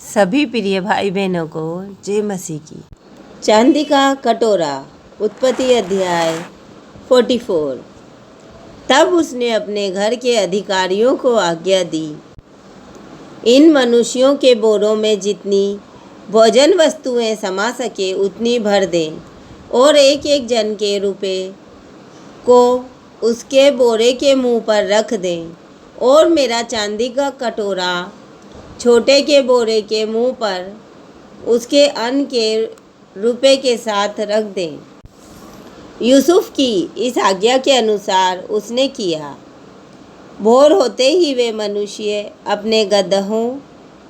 सभी प्रिय भाई बहनों को जय मसीह की। चांदी का कटोरा, उत्पत्ति अध्याय 44। तब उसने अपने घर के अधिकारियों को आज्ञा दी, इन मनुष्यों के बोरों में जितनी भोजन वस्तुएं समा सके उतनी भर दें और एक एक जन के रुपए को उसके बोरे के मुंह पर रख दें और मेरा चांदी का कटोरा छोटे के बोरे के मुंह पर उसके अन्न के रुपए के साथ रख दें। यूसुफ की इस आज्ञा के अनुसार उसने किया। भोर होते ही वे मनुष्य अपने गदहों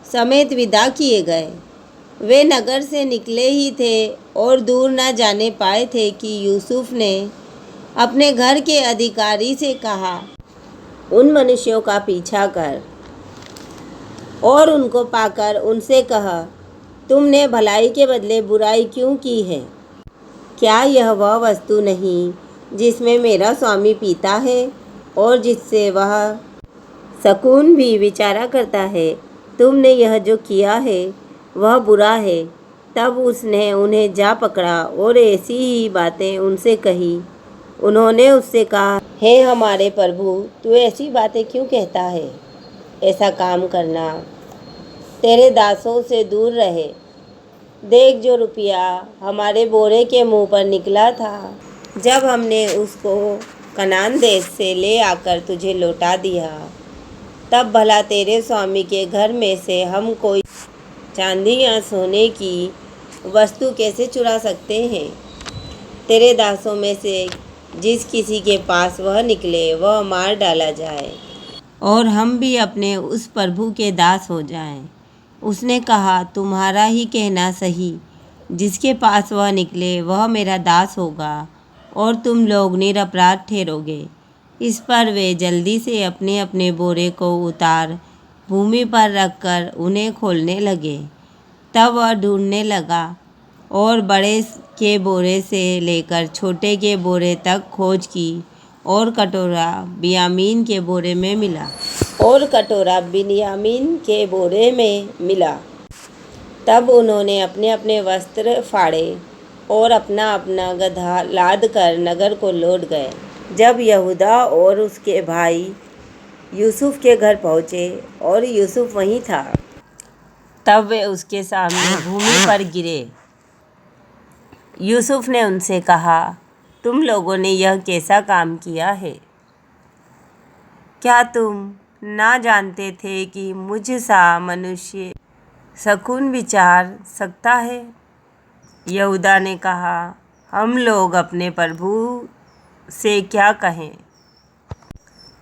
समेत विदा किए गए। वे नगर से निकले ही थे और दूर न जाने पाए थे कि यूसुफ ने अपने घर के अधिकारी से कहा, उन मनुष्यों का पीछा कर और उनको पाकर उनसे कहा, तुमने भलाई के बदले बुराई क्यों की है? क्या यह वह वस्तु नहीं जिसमें मेरा स्वामी पीता है और जिससे वह सकून भी विचारा करता है? तुमने यह जो किया है वह बुरा है। तब उसने उन्हें जा पकड़ा और ऐसी ही बातें उनसे कही। उन्होंने उससे कहा, हे हमारे प्रभु, तू ऐसी बातें क्यों कहता है? ऐसा काम करना तेरे दासों से दूर रहे। देख, जो रुपया हमारे बोरे के मुंह पर निकला था, जब हमने उसको कनान देश से ले आकर तुझे लौटा दिया, तब भला तेरे स्वामी के घर में से हम कोई चांदी या सोने की वस्तु कैसे चुरा सकते हैं? तेरे दासों में से जिस किसी के पास वह निकले वह मार डाला जाए और हम भी अपने उस प्रभु के दास हो जाएं। उसने कहा, तुम्हारा ही कहना सही। जिसके पास वह निकले वह मेरा दास होगा और तुम लोग निरपराध ठहरोगे। इस पर वे जल्दी से अपने अपने बोरे को उतार भूमि पर रखकर उन्हें खोलने लगे। तब वह ढूंढने लगा और बड़े के बोरे से लेकर छोटे के बोरे तक खोज की और कटोरा बिन्यामीन के बोरे में मिला और कटोरा बिन्यामीन के बोरे में मिला। तब उन्होंने अपने अपने वस्त्र फाड़े और अपना अपना गदहा लाद कर नगर को लौट गए। जब यहूदा और उसके भाई यूसुफ के घर पहुँचे और यूसुफ वहीं था, तब वे उसके सामने भूमि पर गिरे। यूसुफ ने उनसे कहा, तुम लोगों ने यह कैसा काम किया है? क्या तुम ना जानते थे कि मुझ सा मनुष्य सकून विचार सकता है? यहूदा ने कहा, हम लोग अपने प्रभु से क्या कहें?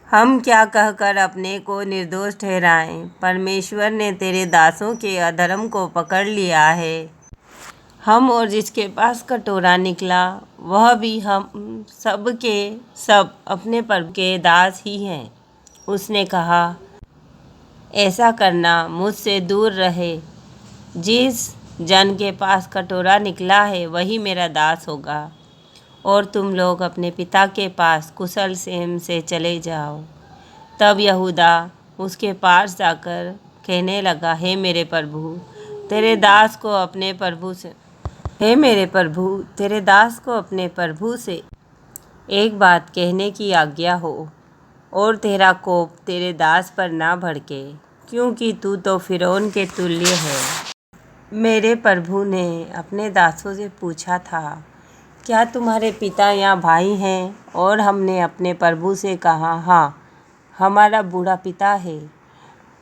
हम क्या कहकर अपने को निर्दोष ठहराएं? परमेश्वर ने तेरे दासों के अधर्म को पकड़ लिया है। हम और जिसके पास कटोरा निकला वह भी हम सब के सब अपने प्रभु के दास ही हैं। उसने कहा, ऐसा करना मुझसे दूर रहे। जिस जन के पास कटोरा निकला है वही मेरा दास होगा और तुम लोग अपने पिता के पास कुशल क्षेम से चले जाओ। तब यहूदा उसके पास जाकर कहने लगा, हे मेरे प्रभु, तेरे दास को अपने प्रभु से एक बात कहने की आज्ञा हो और तेरा कोप तेरे दास पर ना भड़के, क्योंकि तू तो फिरौन के तुल्य है। मेरे प्रभु ने अपने दासों से पूछा था, क्या तुम्हारे पिता या भाई हैं? और हमने अपने प्रभु से कहा, हाँ, हमारा बूढ़ा पिता है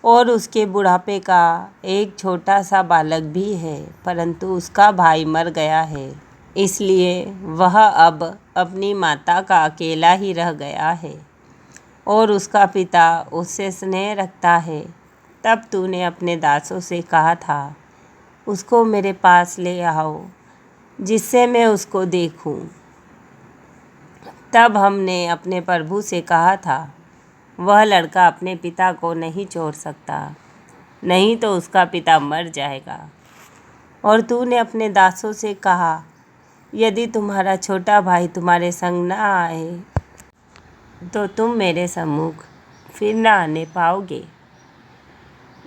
और उसके बुढ़ापे का एक छोटा सा बालक भी है, परंतु उसका भाई मर गया है, इसलिए वह अब अपनी माता का अकेला ही रह गया है और उसका पिता उससे स्नेह रखता है। तब तूने अपने दासों से कहा था, उसको मेरे पास ले आओ जिससे मैं उसको देखूं। तब हमने अपने प्रभु से कहा था, वह लड़का अपने पिता को नहीं छोड़ सकता, नहीं तो उसका पिता मर जाएगा। और तूने अपने दासों से कहा, यदि तुम्हारा छोटा भाई तुम्हारे संग न आए तो तुम मेरे सम्मुख फिर न आने पाओगे।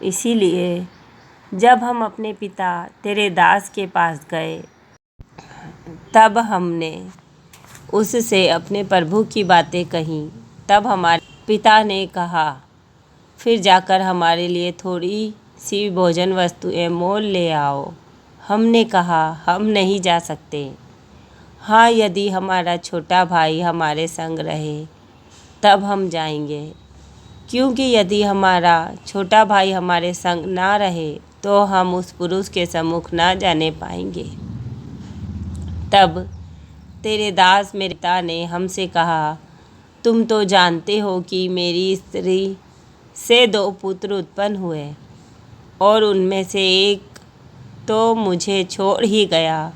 इसीलिए जब हम अपने पिता तेरे दास के पास गए तब हमने उससे अपने प्रभु की बातें कहीं। तब हमारे पिता ने कहा, फिर जाकर हमारे लिए थोड़ी सी भोजन वस्तुएं मोल ले आओ। हमने कहा, हम नहीं जा सकते। हाँ, यदि हमारा छोटा भाई हमारे संग रहे तब हम जाएंगे, क्योंकि यदि हमारा छोटा भाई हमारे संग ना रहे तो हम उस पुरुष के सम्मुख ना जाने पाएंगे। तब तेरे दास मेरे पिता ने हमसे कहा, तुम तो जानते हो कि मेरी स्त्री से 2 पुत्र उत्पन्न हुए और उनमें से एक तो मुझे छोड़ ही गया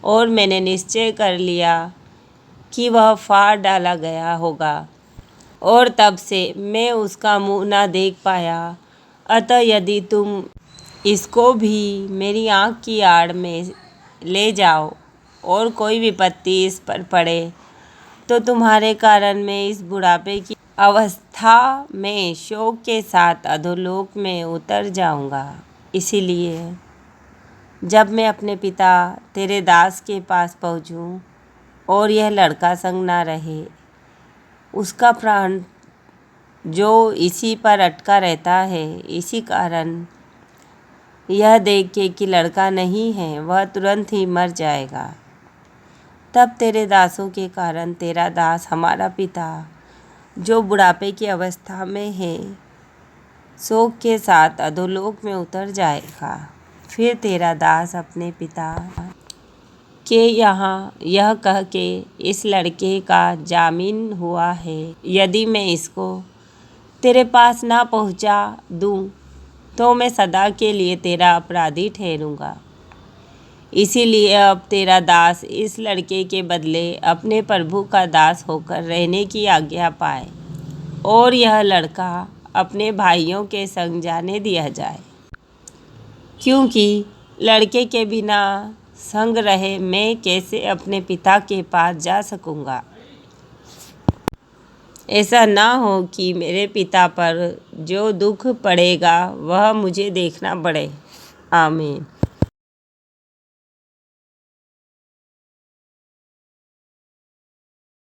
और मैंने निश्चय कर लिया कि वह फाड़ डाला गया होगा और तब से मैं उसका मुंह ना देख पाया। अतः यदि तुम इसको भी मेरी आँख की आड़ में ले जाओ और कोई विपत्ति इस पर पड़े तो तुम्हारे कारण मैं इस बुढ़ापे की अवस्था में शोक के साथ अधोलोक में उतर जाऊंगा। इसीलिए जब मैं अपने पिता तेरे दास के पास पहुंचूं और यह लड़का संग ना रहे, उसका प्राण जो इसी पर अटका रहता है, इसी कारण यह देख के कि लड़का नहीं है, वह तुरंत ही मर जाएगा। तब तेरे दासों के कारण तेरा दास हमारा पिता जो बुढ़ापे की अवस्था में है, शोक के साथ अधोलोक में उतर जाएगा। फिर तेरा दास अपने पिता के यहाँ यह कह के इस लड़के का जामीन हुआ है, यदि मैं इसको तेरे पास ना पहुँचा दूँ तो मैं सदा के लिए तेरा अपराधी ठहरूंगा। इसीलिए अब तेरा दास इस लड़के के बदले अपने प्रभु का दास होकर रहने की आज्ञा पाए और यह लड़का अपने भाइयों के संग जाने दिया जाए, क्योंकि लड़के के बिना संग रहे मैं कैसे अपने पिता के पास जा सकूंगा। ऐसा ना हो कि मेरे पिता पर जो दुख पड़ेगा वह मुझे देखना पड़े। आमीन।